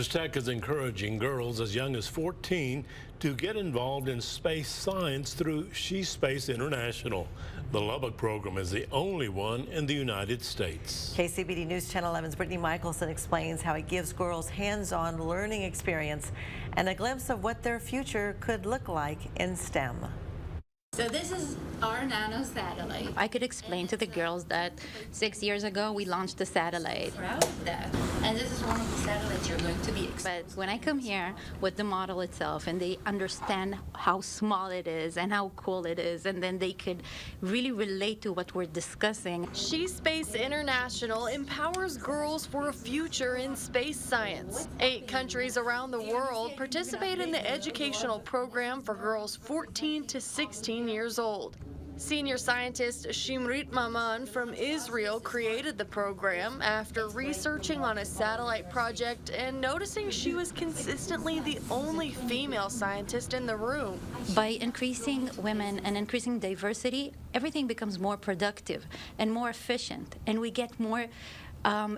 Tech is encouraging girls as young as 14 to get involved in space science through She Space International. The Lubbock program is the only one in the United States. KCBD News Channel 11's Brittany Michelson explains how it gives girls hands-on learning experience and a glimpse of what their future could look like in STEM. So this is our nano satellite. I could explain to the girls that 6 years ago we launched the satellite. Proud of that. And this is one of the satellites you're going to be. But when I come here with the model itself and they understand how small it is and how cool it is, and then they could really relate to what we're discussing. She Space International empowers girls for a future in space science. 8 countries around the world participate in the educational program for girls 14 to 16 years old. Senior scientist Shimrit Maman from Israel created the program after researching on a satellite project and noticing she was consistently the only female scientist in the room. By increasing women and increasing diversity, everything becomes more productive and more efficient, and we get more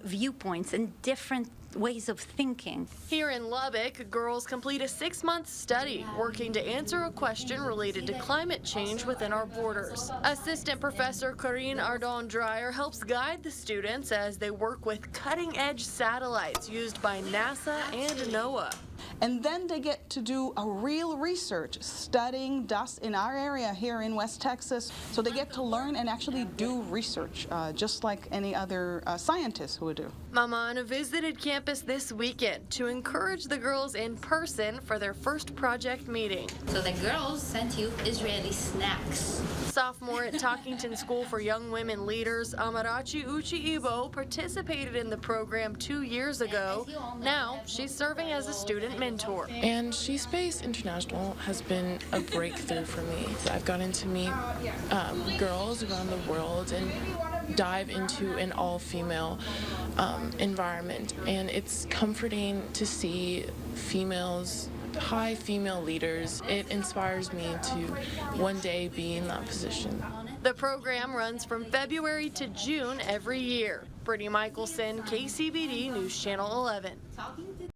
viewpoints and different ways of thinking. Here in Lubbock, girls complete a 6-month study working to answer a question related to climate change within our borders. Assistant Professor Corinne Ardon-Dreyer helps guide the students as they work with cutting-edge satellites used by NASA and NOAA. And then they get to do a real research, studying dust in our area here in West Texas. So they get to learn and actually do research, just like any other scientist would do. Maman visited campus this weekend to encourage the girls in person for their first project meeting. So the girls sent you Israeli snacks. Sophomore at Talkington School for Young Women Leaders, Amarachi Uchi-Ibo participated in the program 2 years ago. Now she's serving as a student mentor. And She Space International has been a breakthrough for me. I've gotten to meet girls around the world and dive into an all-female environment, and it's comforting to see females, high female leaders. It inspires me to one day be in that position. The program runs from February to June every year. Brittany Michelson, KCBD News Channel 11.